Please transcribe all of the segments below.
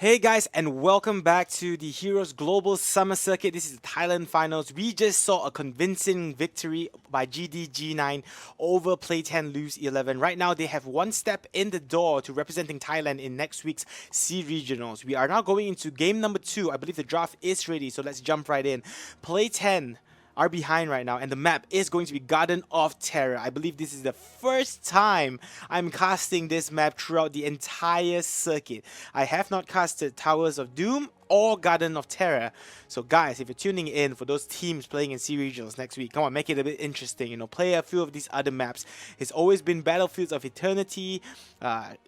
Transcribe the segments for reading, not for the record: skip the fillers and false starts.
Hey guys, and welcome back to the Heroes Global Summer Circuit. This is the Thailand finals. We just saw a convincing victory by GDG9 over Play10Lose11. Right now, they have one step in the door to representing Thailand in next week's C Regionals. We are now going into game number 2. I believe the draft is ready, so let's jump right in. Play10 are behind right now, and the map is going to be Garden of Terror. I believe this is the first time I'm casting this map throughout the entire circuit. I have not casted Towers of Doom or Garden of Terror. So guys, if you're tuning in for those teams playing in C Regionals next week, come on, make it a bit interesting, play a few of these other maps. It's always been Battlefields of Eternity,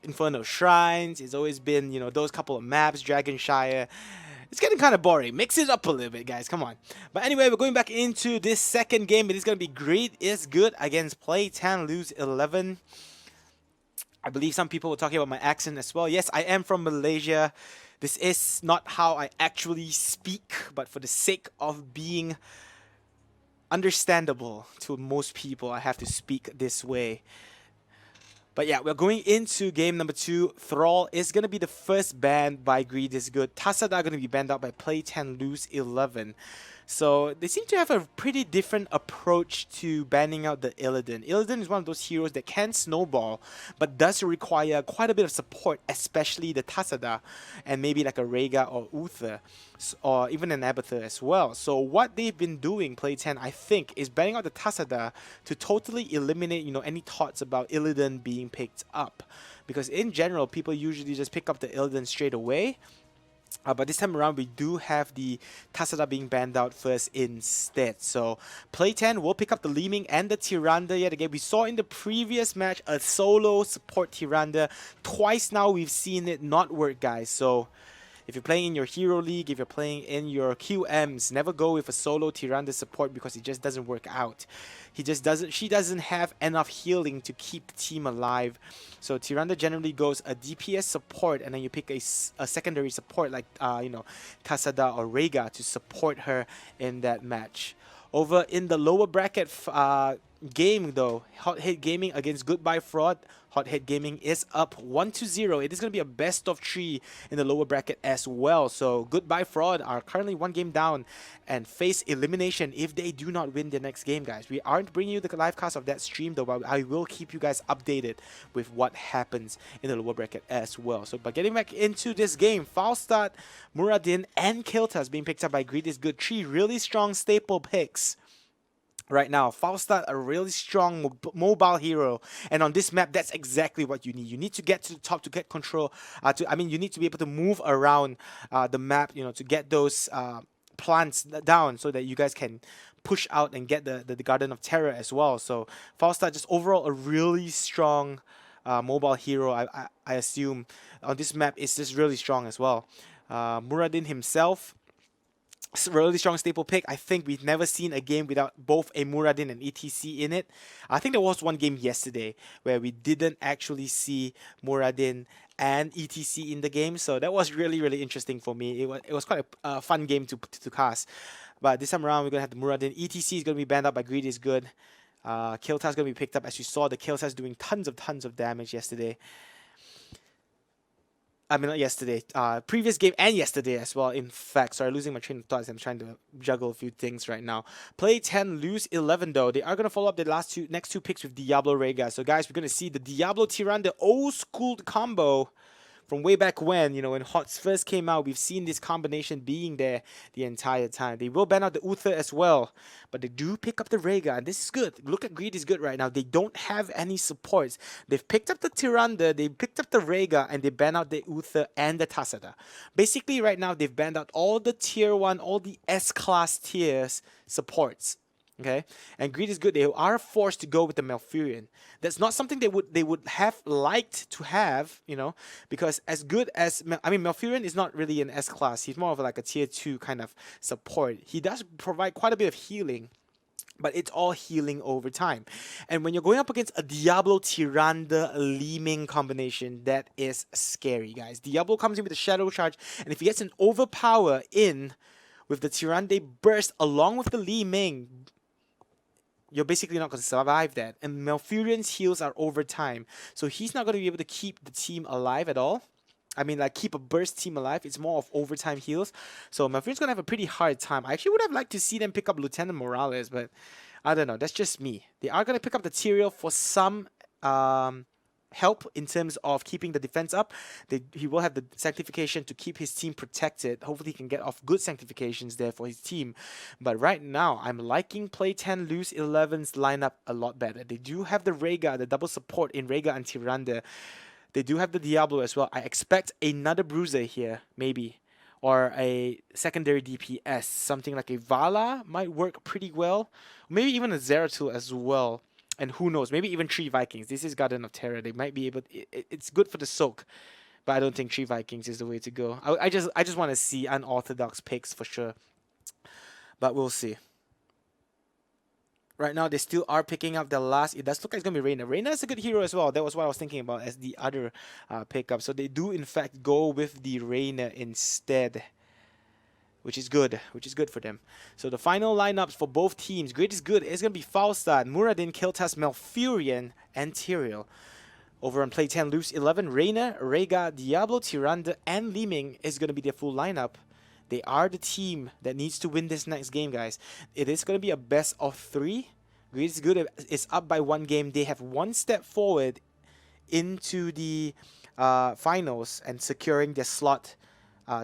Infernal Shrines, it's always been, those couple of maps, Dragonshire. It's getting kind of boring. Mix it up a little bit, guys. Come on. But anyway, we're going back into this second game. It is going to be Greedisgood against Play10Lose11. I believe some people were talking about my accent as well. Yes, I am from Malaysia. This is not how I actually speak, but for the sake of being understandable to most people, I have to speak this way. But yeah, we're going into game number 2. Thrall is going to be the first banned by Greedisgood. Tasada going to be banned out by Play10Lose11. So they seem to have a pretty different approach to banning out the Illidan. Illidan is one of those heroes that can snowball, but does require quite a bit of support, especially the Tasada, and maybe like a Rhaegar or Uther, or even an Abathur as well. So what they've been doing, Play10, I think, is banning out the Tasada to totally eliminate, any thoughts about Illidan being picked up. Because in general, people usually just pick up the Illidan straight away. But this time around, we do have the Tasada being banned out first instead. So Play10 will pick up the Leeming and the Tyrande yet again. We saw in the previous match a solo support Tyrande. Twice now we've seen it not work, guys. So if you're playing in your Hero League, if you're playing in your QMs, never go with a solo Tyrande support because it just doesn't work out. She doesn't have enough healing to keep the team alive. So Tyrande generally goes a DPS support, and then you pick a secondary support like Tasada or Rhaegar to support her in that match. Over in the lower bracket game though, Hothead Gaming against Goodbye Fraud. Hothead Gaming is up 1-0. It is going to be a best of 3 in the lower bracket as well. So Goodbye Fraud are currently 1 game down and face elimination if they do not win their next game, guys. We aren't bringing you the live cast of that stream though, but I will keep you guys updated with what happens in the lower bracket as well. So but getting back into this game, Falstad, Muradin, and Kiltas being picked up by Greedisgood. 3 really strong staple picks right now. Falstad, a really strong mobile hero, and on this map, that's exactly what you need. You need to get to the top to get control. You need to be able to move around the map, to get those plants down so that you guys can push out and get the Garden of Terror as well. So Falstad, just overall a really strong mobile hero. I assume on this map is just really strong as well. Muradin himself, really strong staple pick. I think we've never seen a game without both a Muradin and ETC in it. I think there was one game yesterday where we didn't actually see Muradin and ETC in the game, so that was really, really interesting for me. It was quite a fun game to cast. But this time around, we're gonna have the Muradin. ETC is gonna be banned out by Greedisgood. Kiltas gonna be picked up, as you saw the Kiltas doing tons of damage yesterday. I mean, not yesterday, previous game and yesterday as well. In fact, sorry, losing my train of thoughts. I'm trying to juggle a few things right now. Play10Lose11 though. They are going to follow up the next two picks with Diablo Rhaegar. So guys, we're going to see the Diablo Tyrande old school combo from way back when, when HOTS first came out. We've seen this combination being there the entire time. They will ban out the Uther as well, but they do pick up the Rhaegar, and this is good. Look at Greedisgood right now. They don't have any supports. They've picked up the Tyrande, they picked up the Rhaegar, and they ban out the Uther and the Tasada. Basically, right now, they've banned out all the tier 1, all the S-class tiers supports. Okay, and Greedisgood, they are forced to go with the Malfurion. That's not something they would have liked to have, because as good as Malfurion is not really an S class. He's more of like a tier 2 kind of support. He does provide quite a bit of healing, but it's all healing over time. And when you're going up against a Diablo Tyrande Leeming combination, that is scary, guys. Diablo comes in with a Shadow Charge, and if he gets an Overpower in with the Tyrande Burst along with the Leeming, you're basically not going to survive that. And Malfurion's heals are over time, so he's not going to be able to keep the team alive at all. I mean, like, keep a burst team alive. It's more of overtime heals. So Maverick's gonna have a pretty hard time. I actually would have liked to see them pick up Lieutenant Morales, but I don't know. That's just me. They are gonna pick up the Tyrael for some help in terms of keeping the defense up. He will have the sanctification to keep his team protected. Hopefully he can get off good sanctifications there for his team. But right now, I'm liking Play10Lose11's lineup a lot better. They do have the Rhaegar, the double support in Rhaegar and Tyrande. They do have the Diablo as well. I expect another Bruiser here, maybe. Or a secondary DPS. Something like a Vala might work pretty well. Maybe even a Zeratul as well. And who knows, maybe even 3 Vikings. This is Garden of Terror. They might be able it's good for the soak. But I don't think 3 Vikings is the way to go. I just want to see unorthodox picks for sure. But we'll see. Right now, they still are picking up the last. It does look like it's going to be Reyna. Reyna is a good hero as well. That was what I was thinking about as the other pickup. So they do, in fact, go with the Reyna instead, which is good for them. So the final lineups for both teams, Greedisgood is going to be Falstad, Muradin, Kiltas, Malfurion, and Tyrael. Over on Play10Lose11, Reyna, Rhaegar, Diablo, Tyrande, and Li Ming is going to be their full lineup. They are the team that needs to win this next game, guys. It is going to be a best of 3. Greedisgood is up by 1 game. They have 1 step forward into the finals and securing their slot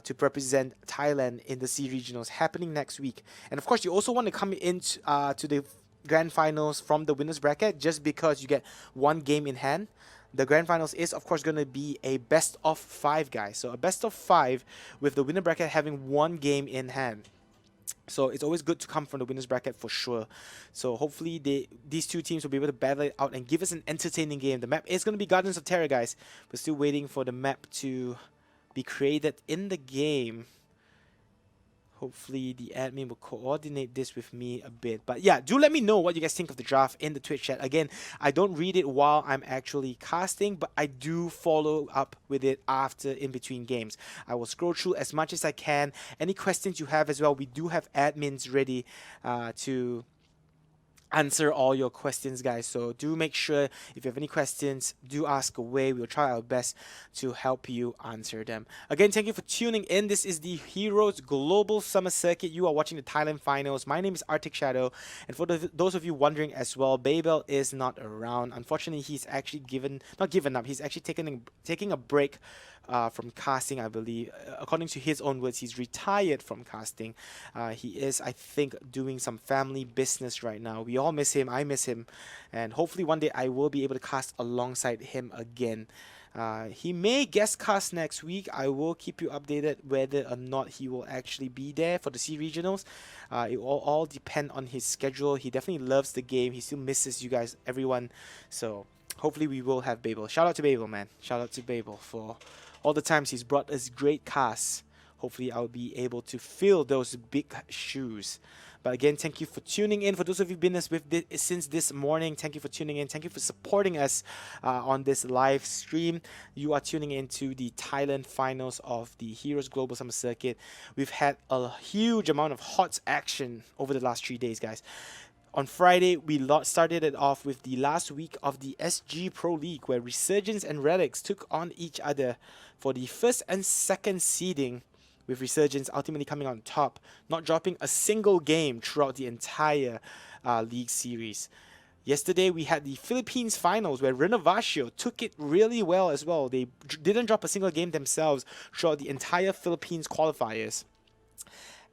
to represent Thailand in the C regionals happening next week. And of course, you also want to come into to the grand finals from the winners bracket just because you get 1 game in hand. The grand finals is, of course, going to be a best of 5, guys. So a best of 5 with the winner bracket having 1 game in hand. So it's always good to come from the winners bracket for sure. So hopefully these 2 teams will be able to battle it out and give us an entertaining game. The map is going to be Gardens of Terror, guys. We're still waiting for the map to be created in the game. Hopefully the admin will coordinate this with me a bit. But yeah, do let me know what you guys think of the draft in the Twitch chat. Again, I don't read it while I'm actually casting, but I do follow up with it after in between games. I will scroll through as much as I can. Any questions you have as well, we do have admins ready to answer all your questions, guys. So do make sure if you have any questions, do ask away. We'll try our best to help you answer them. Again, thank you for tuning in. This is the Heroes Global Summer Circuit. You are watching the Thailand finals. My name is Arctic Shadow, and for those of you wondering as well, Babel is not around. Unfortunately, he's actually not given up. He's actually taking a break from casting, I believe. According to his own words, he's retired from casting. He is, I think, doing some family business right now. We all miss him. I miss him. And hopefully one day I will be able to cast alongside him again. He may guest cast next week. I will keep you updated whether or not he will actually be there for the C regionals. It will all depend on his schedule. He definitely loves the game. He still misses you guys, everyone. So hopefully we will have Babel. Shout out to Babel, man. Shout out to Babel for all the times he's brought us great casts. Hopefully I'll be able to fill those big shoes. But again, thank you for tuning in. For those of you who've been since this morning, thank you for tuning in. Thank you for supporting us on this live stream. You are tuning into the Thailand finals of the Heroes Global Summer Circuit. We've had a huge amount of hot action over the last 3 days, guys. On Friday, we started it off with the last week of the SG Pro League, where Resurgence and Relics took on each other for the first and second seeding, with Resurgence ultimately coming on top, not dropping a single game throughout the entire league series. Yesterday, we had the Philippines finals, where Renovacio took it really well as well. They didn't drop a single game themselves throughout the entire Philippines qualifiers.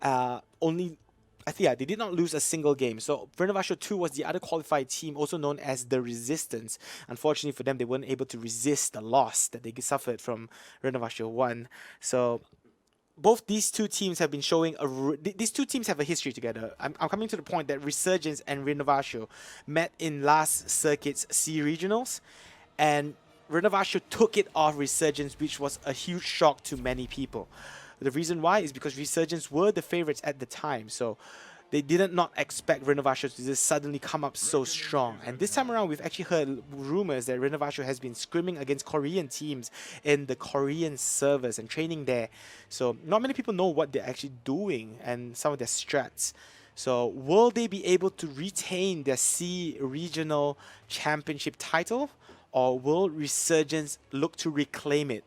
They did not lose a single game. So Renovacio 2 was the other qualified team, also known as the Resistance. Unfortunately for them, they weren't able to resist the loss that they suffered from Renovacio 1. So both these 2 teams have been showing these 2 teams have a history together. I'm coming to the point that Resurgence and Renovacio met in last circuit's C regionals, and Renovacio took it off Resurgence, which was a huge shock to many people. The reason why is because Resurgence were the favorites at the time, so they did not expect Renovacio to just suddenly come up so strong. And this time around, we've actually heard rumors that Renovacio has been scrimming against Korean teams in the Korean servers and training there. So not many people know what they're actually doing and some of their strats. So will they be able to retain their C regional championship title, or will Resurgence look to reclaim it?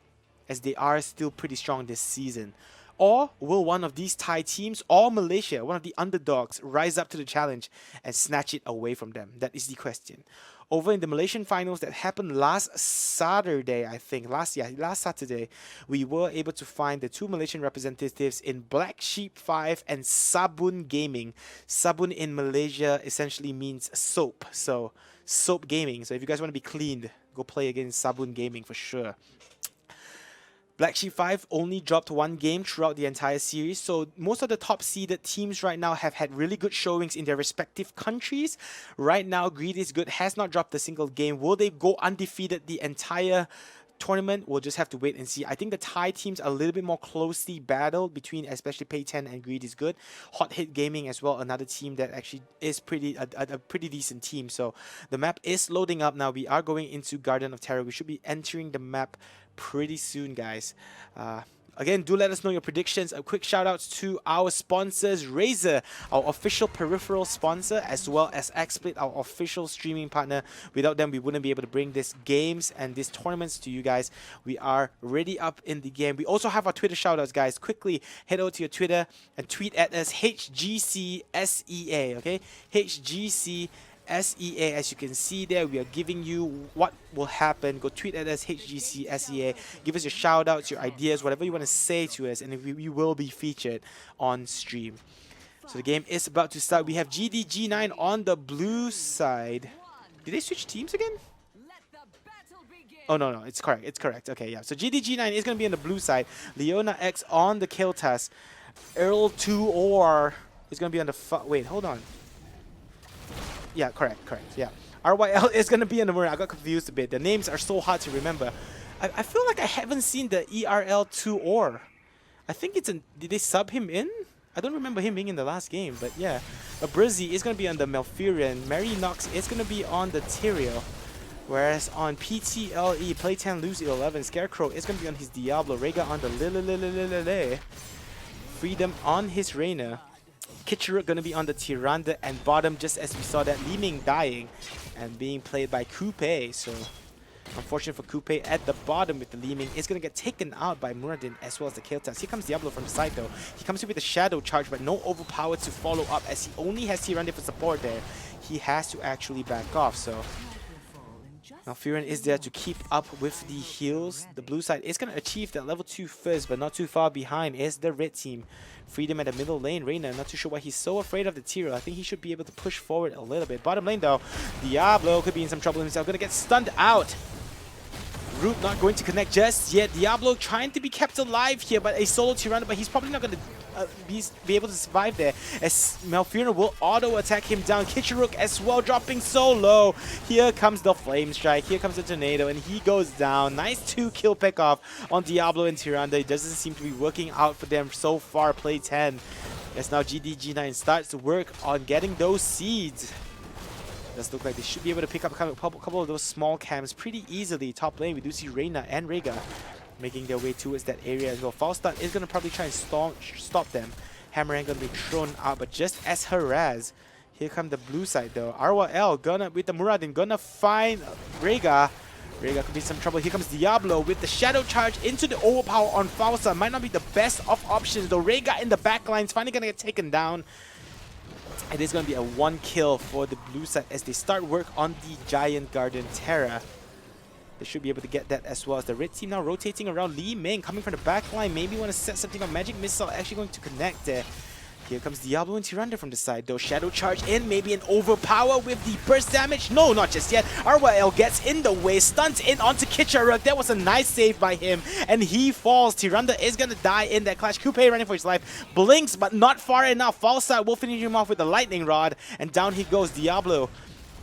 as they are still pretty strong this season? Or will one of these Thai teams or Malaysia, one of the underdogs, rise up to the challenge and snatch it away from them? That is the question. Over in the Malaysian finals that happened last Saturday, I think, last Saturday, we were able to find the two Malaysian representatives in Black Sheep 5 and Sabun Gaming. Sabun in Malaysia essentially means soap, so soap gaming. So if you guys want to be cleaned, go play against Sabun Gaming for sure. Black Sheep 5 only dropped one game throughout the entire series, so most of the top seeded teams right now have had really good showings in their respective countries. Right now, Greedisgood has not dropped a single game. Will they go undefeated the entire tournament? We'll just have to wait and see. I think the Thai teams are a little bit more closely battled between especially Play10 and Greedisgood. Hot Hit Gaming as well, another team that actually is a pretty decent team. So the map is loading up now. We are going into Garden of Terror. We should be entering the map pretty soon, guys. Again, do let us know your predictions. A quick shout out to our sponsors, Razer, our official peripheral sponsor, as well as XSplit, our official streaming partner. Without them, we wouldn't be able to bring these games and these tournaments to you guys. We are ready up in the game. We also have our Twitter shout outs, guys. Quickly head over to your Twitter and tweet at us HGCSEA, okay? HGCSEA. As you can see there, we are giving you what will happen. Go tweet at us, HGCSEA. Give us your shout outs, your ideas, whatever you want to say to us, and we will be featured on stream. So the game is about to start. We have GDG9 on the blue side. Did they switch teams again? Oh, no, it's correct. It's correct. Okay, yeah. So GDG9 is going to be on the blue side. Leona X on the Kiltas. Earl 2 or is going to be on the... Wait, hold on. Yeah, correct, yeah. RYL is going to be in the Marine. I got confused a bit. The names are so hard to remember. I feel like I haven't seen the ERL2 or. I think it's an... Did they sub him in? I don't remember him being in the last game, but yeah. Brizzy is going to be on the Malfurion. Mary Knox is going to be on the Tyrael. Whereas on PTLE, Play10Lose11, Scarecrow is going to be on his Diablo. Rega on the Lilililililile. Freedom on his Reyna. Kitcheruk gonna be on the Tyrande, and bottom, just as we saw that, Li Ming dying and being played by Coupe. So unfortunate for Coupe at the bottom with the Li Ming. Is gonna get taken out by Muradin as well as the Kiltas. Here comes Diablo from the side though. He comes in with a Shadow Charge, but no Overpower to follow up as he only has Tyrande for support there. He has to actually back off, so now Furin is there to keep up with the heals. The blue side is going to achieve that level 2 first, but not too far behind is the red team. Freedom at the middle lane. Reyna, not too sure why he's so afraid of the Tyrael. I think he should be able to push forward a little bit. Bottom lane though, Diablo could be in some trouble himself. Going to get stunned out. Root not going to connect just yet. Diablo trying to be kept alive here, but a solo Tyrande, but he's probably not going to be able to survive there, as Malfurion will auto-attack him down. Kitcheruk as well, dropping so low. Here comes the Flame Strike, here comes the Tornado, and he goes down. Nice 2-kill pick off on Diablo and Tyrande. It doesn't seem to be working out for them so far, Play10. As now GDG9 starts to work on getting those seeds. Does look like they should be able to pick up a couple of those small camps pretty easily. Top lane, we do see Reyna and Rega making their way towards that area as well. Falstad is going to probably try and stop them. Hammerhand going to be thrown out, but just as harassed. Here come the blue side though. RYL gonna, with the Muradin, gonna find Rega. Rega could be some trouble. Here comes Diablo with the Shadow Charge into the Overpower on Falstad. Might not be the best of options though. Rega in the back line is finally going to get taken down. It is going to be a 1-kill for the blue side as they start work on the Giant Garden Terra. They should be able to get that as well. As the red team now rotating around. Li Ming coming from the back line. Maybe want to set something up. Magic Missile actually going to connect there. Here comes Diablo and Tyrande from the side though. Shadow Charge in, maybe an Overpower with the burst damage. No, not just yet. RYL gets in the way, stunts in onto Kitcheruk. That was a nice save by him, and he falls. Tyrande is going to die in that clash. Coupe running for his life. Blinks, but not far enough. Falstad will finish him off with the Lightning Rod, and down he goes. Diablo,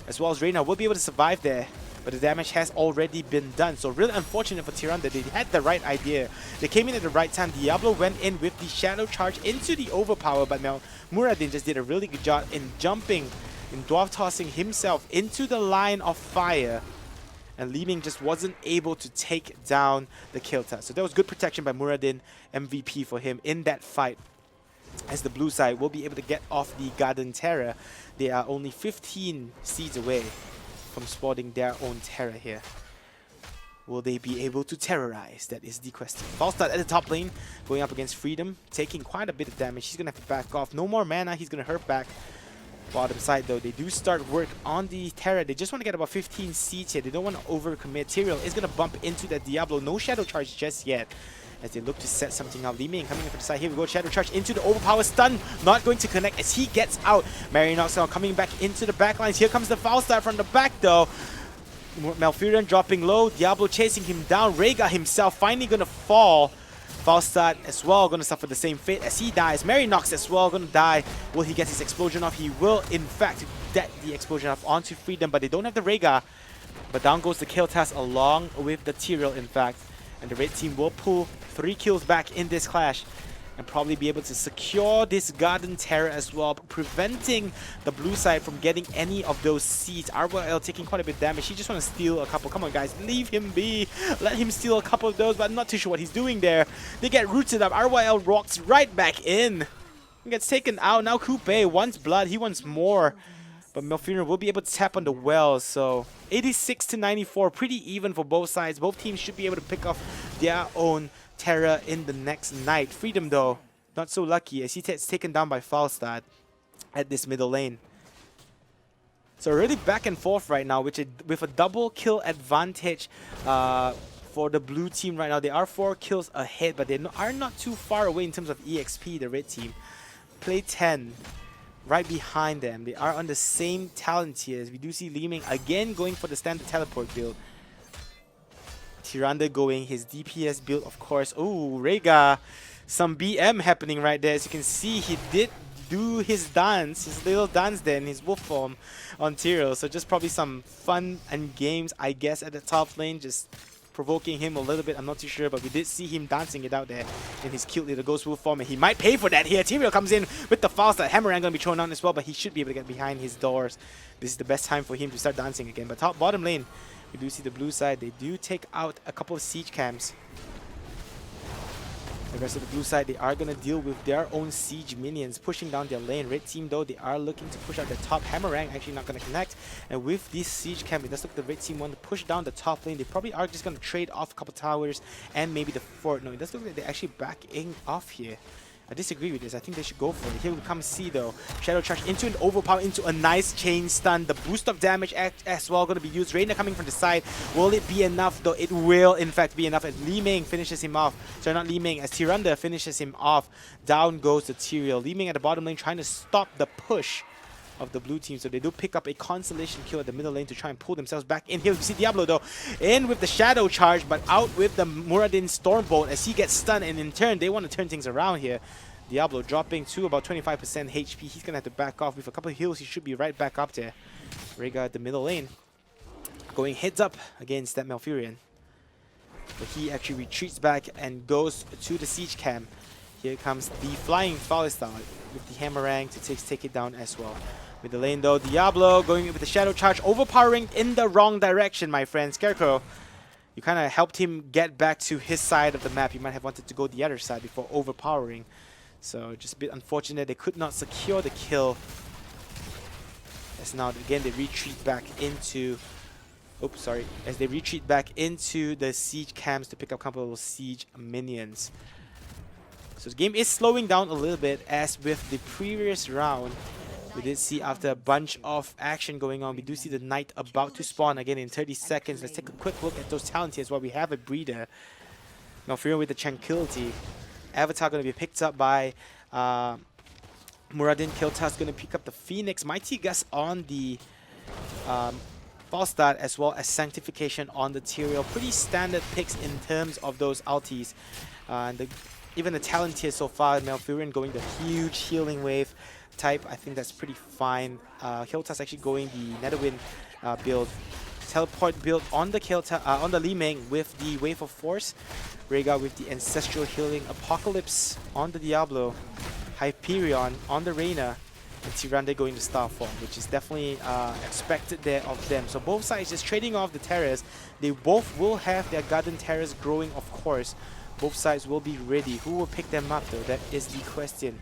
as well as Reyna, will be able to survive there. But the damage has already been done. So really unfortunate for Tyrande. They had the right idea. They came in at the right time. Diablo went in with the Shadow Charge into the Overpower, but now Muradin just did a really good job in jumping, in dwarf tossing himself into the line of fire. And Li Ming just wasn't able to take down the Kilta. So that was good protection by Muradin. MVP for him in that fight. As the blue side will be able to get off the Garden Terra. They are only 15 seeds away from spotting their own Terra here. Will they be able to terrorize? That is the question. False start at the top lane, going up against Freedom, taking quite a bit of damage. He's going to have to back off. No more mana. He's going to hurt back. Bottom side, though, they do start work on the Terra. They just want to get about 15 seeds here. They don't want to overcommit. Tyrael is going to bump into that Diablo. No Shadow Charge just yet, as they look to set something up. Li Ming coming in from the side. Here we go. Shadow Charge into the overpower stun. Not going to connect as he gets out. Marinox now coming back into the back lines. Here comes the foul start from the back, though. Malfurion dropping low. Diablo chasing him down. Rhaegar himself finally going to fall. False start as well, going to suffer the same fate as he dies. Marinox as well, going to die. Will he get his explosion off? He will, in fact, get the explosion off onto Freedom, but they don't have the Rhaegar. But down goes the kill task along with the Tyrael, in fact. And the red team will pull 3 kills back in this clash and probably be able to secure this Garden Terror as well, preventing the blue side from getting any of those seeds. RYL taking quite a bit of damage. He just want to steal a couple. Come on, guys. Leave him be. Let him steal a couple of those, but I'm not too sure what he's doing there. They get rooted up. RYL rocks right back in. He gets taken out. Now Coupe wants blood. He wants more. But Malfurion will be able to tap on the well. So 86 to 94. Pretty even for both sides. Both teams should be able to pick off their own Terra in the next night. Freedom, though, not so lucky as he gets taken down by Falstad at this middle lane. So really back and forth right now, with a double kill advantage for the blue team right now. They are 4 kills ahead, but they are not too far away in terms of EXP, the red team. Play 10 right behind them. They are on the same talent tiers. We do see Li Ming again going for the standard teleport build. Tyrande going his DPS build, of course. Oh, Rhaegar. Some BM happening right there. As you can see, he did do his dance, his little dance there in his wolf form on Tyrael. So just probably some fun and games, I guess, at the top lane. Just provoking him a little bit. I'm not too sure, but we did see him dancing it out there in his cute little ghost wolf form. And he might pay for that here. Tyrael comes in with the fast. That Hammerang going to be thrown down as well, but he should be able to get behind his doors. This is the best time for him to start dancing again. But bottom lane, we do see the blue side. They do take out a couple of siege camps. The rest of the blue side, they are going to deal with their own siege minions, pushing down their lane. Red team, though, they are looking to push out the top. Hammerang actually not going to connect. And with this siege camp, it does look like the red team want to push down the top lane. They probably are just going to trade off a couple towers and maybe the fort. No, it does look like they're actually backing off here. I disagree with this. I think they should go for it. Here we come see, though. Shadow Charge into an overpower, into a nice chain stun. The boost of damage as well going to be used. Reina coming from the side. Will it be enough, though? It will, in fact, be enough. As Li Ming finishes him off. Sorry, not Li Ming. As Tyrande finishes him off. Down goes the Tyrael. Li Ming at the bottom lane trying to stop the push of the blue team. So they do pick up a consolation kill at the middle lane to try and pull themselves back in. Here we see Diablo, though, in with the Shadow Charge, but out with the Muradin Stormbolt as he gets stunned. And in turn, they want to turn things around here. Diablo dropping to about 25% HP. He's going to have to back off. With a couple of heals, he should be right back up there. Rhaegar at the middle lane, going heads up against that Malfurion. But he actually retreats back and goes to the siege camp. Here comes the flying Falstad with the Hammerang to take it down as well. With the lane, though, Diablo going with the Shadow Charge, overpowering in the wrong direction, my friend. Scarecrow, you kind of helped him get back to his side of the map. You might have wanted to go the other side before overpowering. So just a bit unfortunate they could not secure the kill. As now again they retreat back into, oops, sorry, as they retreat back into the siege camps to pick up a couple of siege minions. So the game is slowing down a little bit, as with the previous round. We did see after a bunch of action going on, we do see the knight about to spawn again in 30 seconds. Let's take a quick look at those talent tiers while we have a breeder. Malfurion with the Tranquility. Avatar going to be picked up by Muradin. Kiltas going to pick up the Phoenix. Mighty Gus on the Falstad, as well as Sanctification on the Tyrael. Pretty standard picks in terms of those ultis. And even the talent tier so far, Malfurion going the huge healing wave type. I think that's pretty fine. Kiltas actually going the Netherwind build. Teleport build on the on the Li Ming with the Wave of Force. Rhaegar with the Ancestral Healing. Apocalypse on the Diablo. Hyperion on the Reyna. And Tyrande going to Starfall, which is definitely expected there of them. So both sides just trading off the terrors. They both will have their Garden Terrors growing, of course. Both sides will be ready. Who will pick them up, though? That is the question.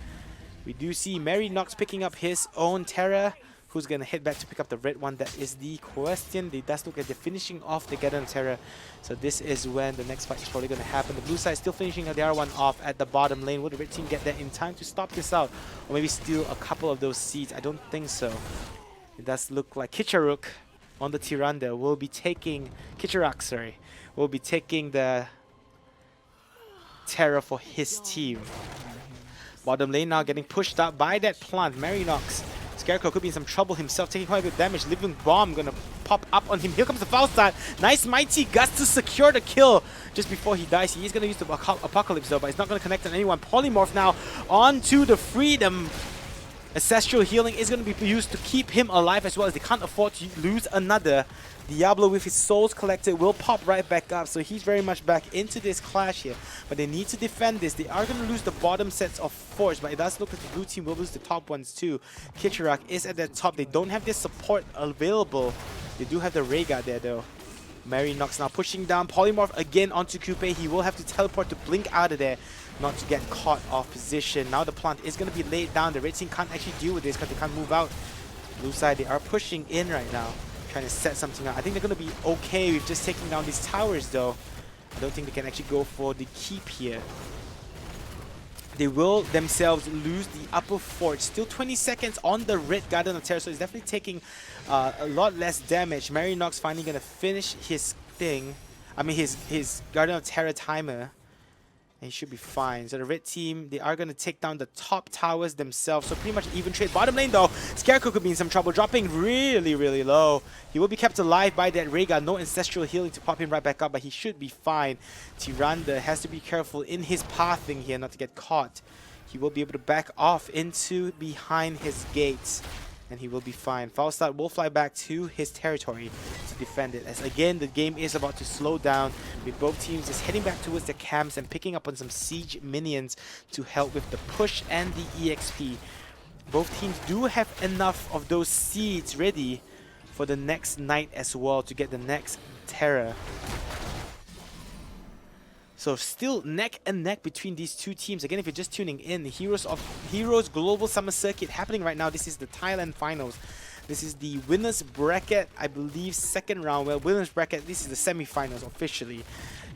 We do see Marinox picking up his own Terra. Who's going to head back to pick up the red one? That is the question. They does look like they're finishing off the Garden of Terror. So this is when the next fight is probably going to happen. The blue side still finishing the other one off at the bottom lane. Will the red team get there in time to stop this out? Or maybe steal a couple of those seeds? I don't think so. It does look like Kitcharuk on the Tyrande will be taking... Kitcharak, sorry. Will be taking the Terror for his team. Bottom lane now getting pushed up by that plant. Marinox. Scarecrow could be in some trouble himself, taking quite a bit of damage. Living Bomb gonna pop up on him. Here comes the foul start. Nice Mighty Gust to secure the kill just before he dies. He is gonna use the Apocalypse though, but he's not gonna connect on anyone. Polymorph now onto the Freedom. Ancestral Healing is gonna be used to keep him alive as well, as they can't afford to lose another. Diablo with his souls collected will pop right back up, so he's very much back into this clash here. But they need to defend this. They are going to lose the bottom sets of forts, but it does look like the blue team will lose the top ones too. Kitcharak is at the top. They don't have this support available. They do have the Rhaegar there though. Marinox now pushing down. Polymorph again onto Coupe. He will have to teleport to blink out of there, not to get caught off position. Now the plant is going to be laid down. The red team can't actually deal with this because they can't move out. Blue side, they are pushing in right now, trying to set something up. I think they're going to be okay with just taking down these towers though. I don't think they can actually go for the keep here. They will themselves lose the upper fort. Still 20 seconds on the red Garden of Terror, so it's definitely taking a lot less damage. Marinox finally going to finish his thing. I mean his Garden of Terror timer. And he should be fine. So the red team, they are going to take down the top towers themselves. So pretty much even trade. Bottom lane though, Scarecrow could be in some trouble, dropping really, really low. He will be kept alive by that Rhaegar. No Ancestral Healing to pop him right back up, but he should be fine. Tyrande has to be careful in his pathing here not to get caught. He will be able to back off into behind his gates, and he will be fine. Falstad will fly back to his territory to defend it, as again the game is about to slow down with both teams just heading back towards their camps and picking up on some siege minions to help with the push and the EXP. Both teams do have enough of those seeds ready for the next night as well to get the next Terror. So still neck and neck between these two teams. Again, if you're just tuning in, the Heroes Global Summer Circuit happening right now. This is the Thailand finals. This is the winners bracket, I believe, second round. Well, winners bracket, this is the semi-finals officially.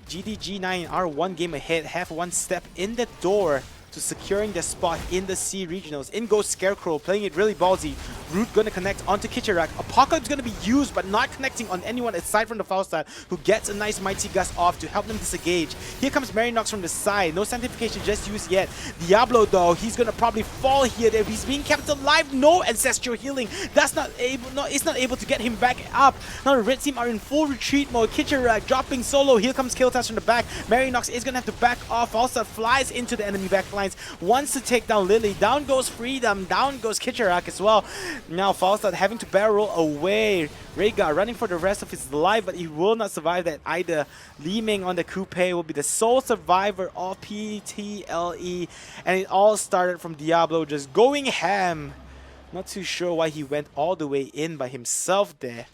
GDG9 are one game ahead, have one step in the door to securing their spot in the C regionals. In goes Scarecrow, playing it really ballsy. Root gonna connect onto Kitcharak. Apocalypse gonna be used, but not connecting on anyone aside from the Falstad, who gets a nice Mighty Gust off to help them disengage. Here comes Marinox from the side. No Sanctification just used yet. Diablo though, he's gonna probably fall here. He's being kept alive. No Ancestral Healing. That's not able. No, it's not able to get him back up. Now the red team are in full retreat mode. Kitcharak dropping solo. Here comes Killtas from the back. Marinox is gonna have to back off. Falstad flies into the enemy backline. Wants to take down Lily. Down goes Freedom. Down goes Kitcharak as well. Now Falstad having to barrel away. Rhaegar running for the rest of his life, but he will not survive that either. Li Ming on the Coupe will be the sole survivor of PTLE. And it all started from Diablo just going ham. Not too sure why he went all the way in by himself there.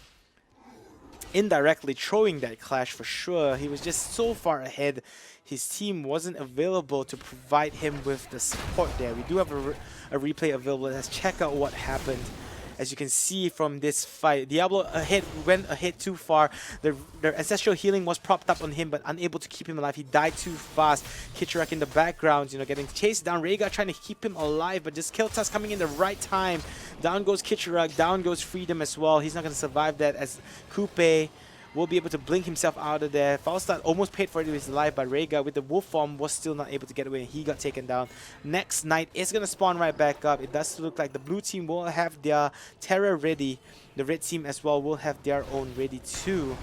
Indirectly throwing that clash for sure. He was just so far ahead. His team wasn't available to provide him with the support there. We do have a replay available. Let's check out what happened. As you can see from this fight, Diablo went ahead too far. The Ancestral Healing was propped up on him, but unable to keep him alive. He died too fast. Kitcharak in the background, you know, getting chased down. Rhaegar trying to keep him alive, but just Killtas coming in the right time. Down goes Kitcharak, down goes Freedom as well. He's not going to survive that, as Coupe will be able to blink himself out of there. Falstad almost paid for it with his life, but Rhaegar with the wolf form was still not able to get away. He got taken down. Next Knight is going to spawn right back up. It does look like the blue team will have their Terror ready. The red team as well will have their own ready too.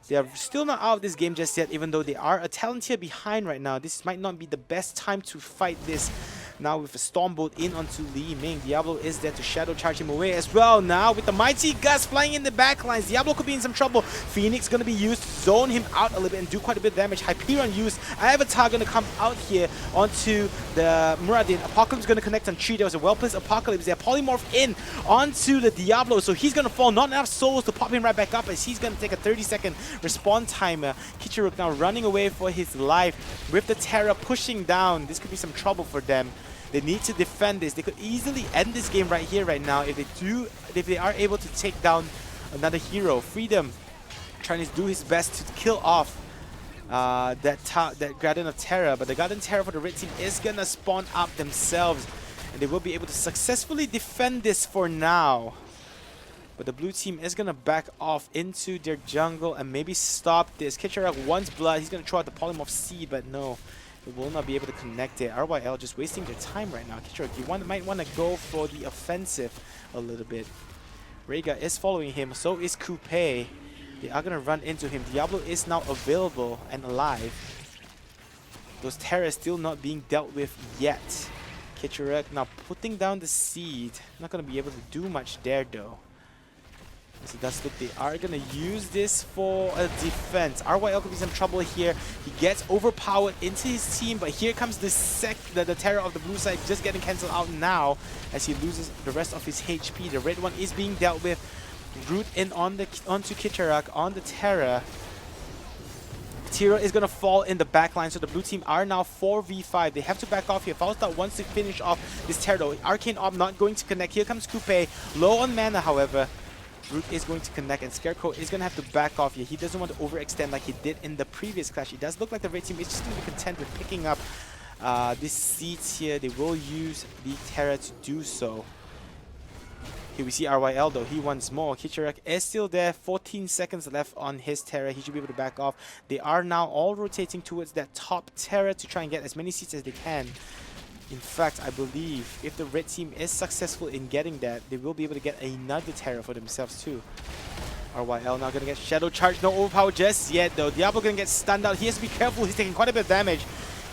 They are still not out of this game just yet, even though they are a talent tier behind right now. This might not be the best time to fight this. Now with a Stormbolt in onto Li Ming, Diablo is there to shadow charge him away as well. Now with the Mighty Gust flying in the backlines, Diablo could be in some trouble. Phoenix going to be used to zone him out a little bit and do quite a bit of damage. Hyperion used. Avatar going to come out here onto the Muradin. Apocalypse going to connect on Tree. There was a well-placed Apocalypse there. Polymorph in onto the Diablo, so he's going to fall. Not enough souls to pop him right back up, as he's going to take a 30-second respawn timer. Kitcharak now running away for his life with the Terror pushing down. This could be some trouble for them. They need to defend this. They could easily end this game right here, right now, if they are able to take down another hero. Freedom trying to do his best to kill off that Garden of Terror, but the Garden of Terror for the red team is gonna spawn up themselves, and they will be able to successfully defend this for now. But the blue team is gonna back off into their jungle and maybe stop this. Kitcharak wants blood. He's gonna throw out the Polymorph Seed, but no, it will not be able to connect it. RYL just wasting their time right now. Kitcharak, you might want to go for the offensive a little bit. Rega is following him, so is Coupe. They are gonna run into him. Diablo is now available and alive. Those terrors still not being dealt with yet. Kitcharak now putting down the seed. Not gonna be able to do much there though. So that's what they are gonna use this for a defense. RYL could be some trouble here. He gets overpowered into his team, but here comes the terror of the blue side just getting cancelled out now as he loses the rest of his HP. The red one is being dealt with. Root in onto Kitcharak on the terror. Tira is gonna fall in the backline, so the blue team are now 4v5. They have to back off here. Falstad wants to finish off this terror though. Arcane Orb not going to connect. Here comes Coupe. Low on mana, however. Root is going to connect, and Scarecrow is going to have to back off here. He doesn't want to overextend like he did in the previous clash. It does look like the red team is just going to be content with picking up these seeds here. They will use the Terra to do so. Here we see RYL though. He wants more. Kitcharak is still there. 14 seconds left on his Terra. He should be able to back off. They are now all rotating towards that top Terra to try and get as many seeds as they can. In fact, I believe if the red team is successful in getting that, they will be able to get another Terra for themselves too. RYL now gonna get Shadow Charge. No overpower just yet though. Diablo gonna get stunned out. He has to be careful. He's taking quite a bit of damage.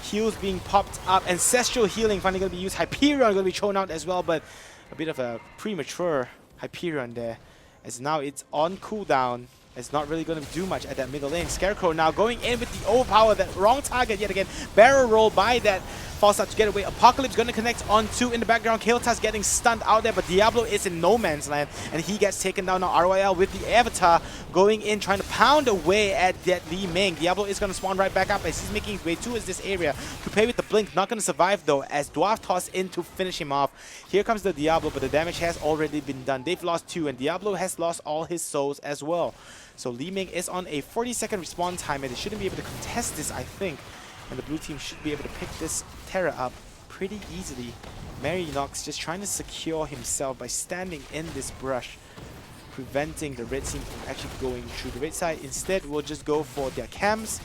Heals being popped up. Ancestral Healing finally gonna be used. Hyperion gonna be thrown out as well, but a bit of a premature Hyperion there. As now it's on cooldown. It's not really going to do much at that middle lane. Scarecrow now going in with the overpower. That wrong target yet again. Barrel roll by that Falstad to get away. Apocalypse going to connect on two in the background. Kael'thas getting stunned out there, but Diablo is in no man's land, and he gets taken down. Now RYL with the Avatar going in, trying to pound away at that Li Ming. Diablo is going to spawn right back up as he's making his way towards this area. Coupe with the blink, not going to survive though, as Dwarf toss in to finish him off. Here comes the Diablo, but the damage has already been done. They've lost 2, and Diablo has lost all his souls as well. So Li Ming is on a 40-second respawn time, and they shouldn't be able to contest this, I think. And the blue team should be able to pick this Terra up pretty easily. Marinox just trying to secure himself by standing in this brush, preventing the red team from actually going through. The red side instead will just go for their cams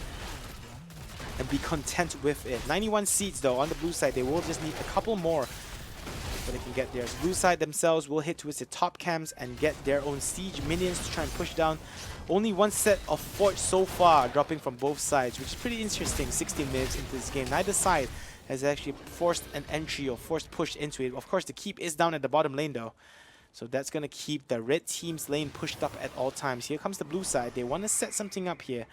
and be content with it. 91 seeds though on the blue side. They will just need a couple more but they can get there. So blue side themselves will hit towards the top cams and get their own siege minions to try and push down. Only one set of forts so far dropping from both sides, which is pretty interesting. 16 minutes into this game. Neither side has actually forced an entry or forced push into it. Of course, the keep is down at the bottom lane though. So that's going to keep the red team's lane pushed up at all times. Here comes the blue side. They want to set something up here.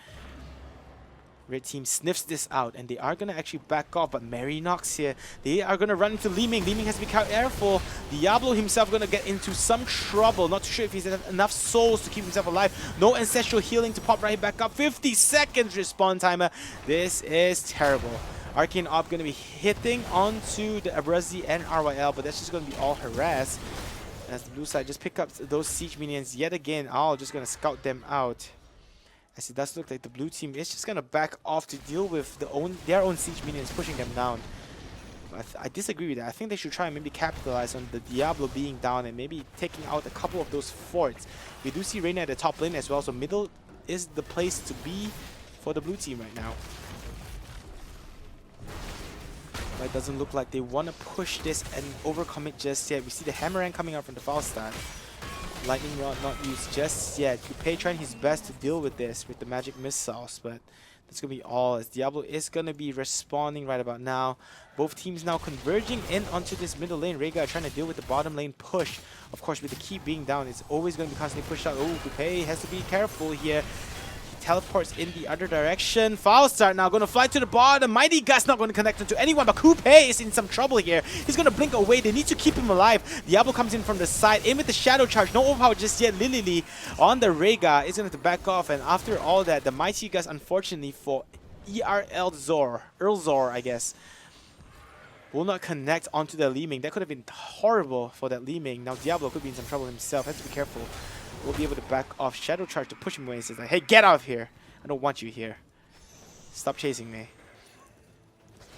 Red team sniffs this out, and they are going to actually back off, but Marinox here, they are going to run into Li Ming. Li Ming has to be careful. Diablo himself going to get into some trouble. Not too sure if he's enough souls to keep himself alive. No ancestral healing to pop right back up. 50 seconds respawn timer. This is terrible. Arcane Orb going to be hitting onto the Abrazi and RYL, but that's just going to be all harassed. As the blue side just pick up those siege minions yet again. Just going to scout them out. As it does look like the blue team is just going to back off to deal with their own siege minions pushing them down. But I disagree with that. I think they should try and maybe capitalize on the Diablo being down and maybe taking out a couple of those forts. We do see Reyna at the top lane as well, so middle is the place to be for the blue team right now. But it doesn't look like they want to push this and overcommit just yet. We see the Hammerang coming out from the Falstad. Lightning Rod not used just yet. Coupe trying his best to deal with this with the magic missiles, but that's going to be all, as Diablo is going to be respawning right about now. Both teams now converging in onto this middle lane. Rega trying to deal with the bottom lane push. Of course, with the keep being down, it's always going to be constantly pushed out. Oh, Coupe has to be careful here. Teleports in the other direction. Falstad now going to fly to the bottom. Mighty Gust not going to connect into anyone, but Coupe is in some trouble here. He's going to blink away. They need to keep him alive. Diablo comes in from the side, in with the Shadow Charge. No overpower just yet. Lily on the Rega is going to have to back off, and after all that, the Mighty Gust, unfortunately for Earl Zor, I guess, will not connect onto the Li Ming. That could have been horrible for that Li Ming. Now Diablo could be in some trouble himself. Has to be careful. We'll be able to back off. Shadow Charge to push him away. He says like, hey, get out of here. I don't want you here. Stop chasing me.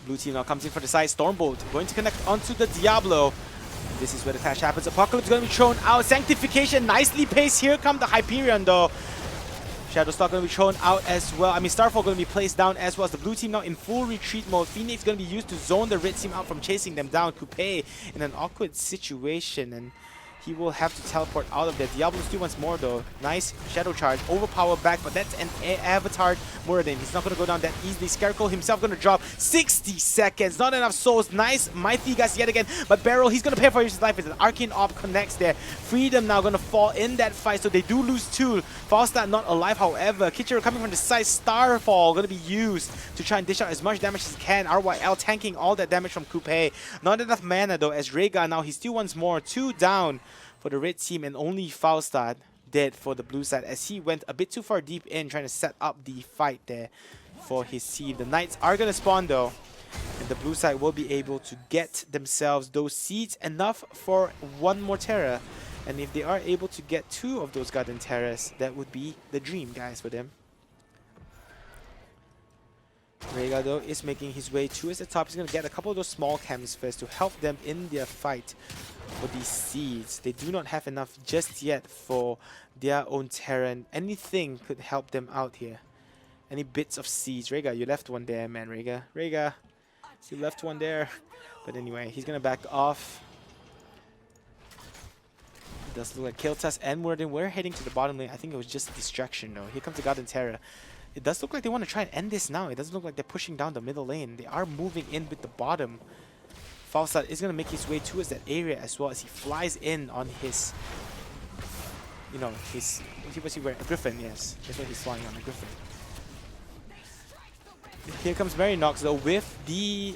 Blue team now comes in for the side. Stormbolt going to connect onto the Diablo. This is where the clash happens. Apocalypse is going to be thrown out. Sanctification nicely paced. Here come the Hyperion though. Shadowstalk going to be thrown out as well. I mean, Starfall going to be placed down as well as the blue team now in full retreat mode. Phoenix going to be used to zone the red team out from chasing them down. Coupe in an awkward situation, and he will have to teleport out of there. Diablo still once more though. Nice Shadow Charge. Overpower back, but that's an Avatar Muradin. He's not going to go down that easily. Scarecrow himself going to drop 60 seconds. Not enough souls. Nice Mighty Gus yet again. But Beryl, he's going to pay for his life as an Arcane Orb connects there. Freedom now going to fall in that fight, so they do lose 2. Falstad not alive, however. Kitchener coming from the side. Starfall going to be used to try and dish out as much damage as he can. RYL tanking all that damage from Coupe. Not enough mana though, as Rhaegar now, he still wants more. 2 down for the red team, and only Falstad dead for the blue side as he went a bit too far deep in trying to set up the fight there for his team. The Knights are going to spawn though, and the blue side will be able to get themselves those seeds, enough for 1 more Terra. And if they are able to get 2 of those Garden Terras, that would be the dream, guys, for them. Rhaegar though is making his way towards the top. He's going to get a couple of those small camps first to help them in their fight for these seeds. They do not have enough just yet for their own Terran. Anything could help them out here. Any bits of seeds. Rhaegar, you left one there, man. Rhaegar, you left one there. But anyway, he's going to back off. It does look like Kiltas and Muradin were heading to the bottom lane. I think it was just a distraction though. Here comes the Garden Terra. It does look like they want to try and end this now. It doesn't look like they're pushing down the middle lane. They are moving in with the bottom. Falstad is going to make his way towards that area as well as he flies in on his, you know, his, what's he wearing? A Griffin, yes. That's what he's flying on, a Griffin. Here comes Marinox though with the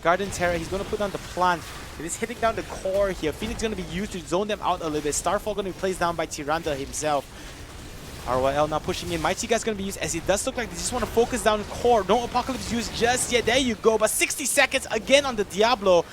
Garden Terra. He's going to put down the plant. It is hitting down the core here. Phoenix is going to be used to zone them out a little bit. Starfall going to be placed down by Tyrande himself. RYL now pushing in. Mighty Guy's going to be used as it does look like they just want to focus down core. No Apocalypse used just yet. There you go. But 60 seconds again on the Diablo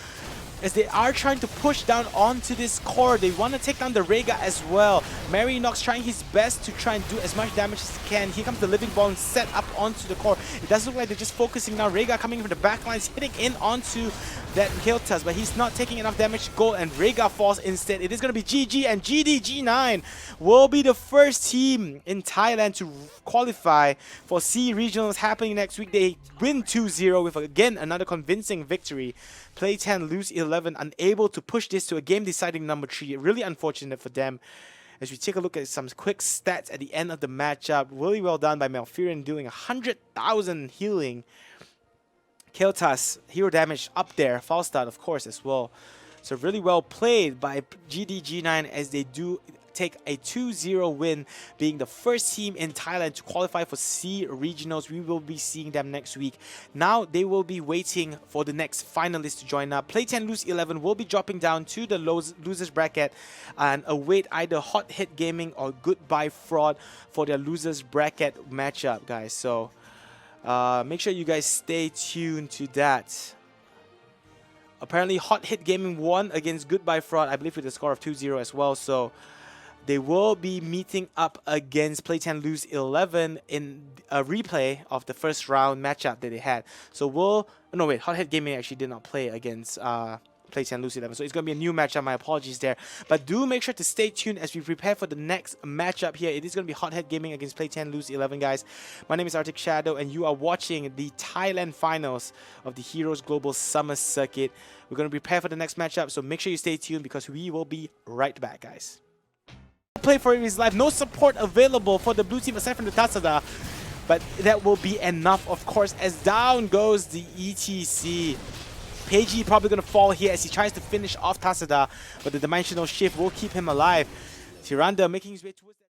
as they are trying to push down onto this core. They want to take down the Rhaegar as well. Marinox trying his best to try and do as much damage as he can. Here comes the Living Bone set up onto the core. It does look like they're just focusing now. Rhaegar coming from the back lines, hitting in onto that Kiltas, but he's not taking enough damage to go, and Rhaegar falls instead. It is going to be GG, and GDG9 will be the first team in Thailand to qualify for C Regionals happening next week. They win 2-0 with, again, another convincing victory. Play10Lose11 unable to push this to a game-deciding number 3. Really unfortunate for them. As we take a look at some quick stats at the end of the matchup, really well done by Malfurion, doing 100,000 healing. Kiltas, hero damage up there. Falstad, of course, as well. So really well played by GDG9 as they do take a 2-0 win, being the first team in Thailand to qualify for C Regionals. We will be seeing them next week. Now they will be waiting for the next finalist to join up. Play10Lose11 will be dropping down to the losers bracket and await either Hot Hit Gaming or Goodbye Fraud for their losers bracket matchup, guys. So make sure you guys stay tuned to that. Apparently Hot Hit Gaming won against Goodbye Fraud, I believe with a score of 2-0 as well. So they will be meeting up against Play10Lose11 in a replay of the first round matchup that they had. So no wait, Hot Hit Gaming actually did not play against Play10Lose11. So it's going to be a new matchup. My apologies there. But do make sure to stay tuned as we prepare for the next matchup here. It is going to be Hot Hit Gaming against Play10Lose11, guys. My name is Arctic Shadow, and you are watching the Thailand finals of the Heroes Global Summer Circuit. We're going to prepare for the next matchup, so make sure you stay tuned because we will be right back, guys. Play for his life. No support available for the blue team aside from the Tasada. But that will be enough, of course, as down goes the ETC. Peiji probably going to fall here as he tries to finish off Tasada, but the dimensional shift will keep him alive. Tyrande making his way towards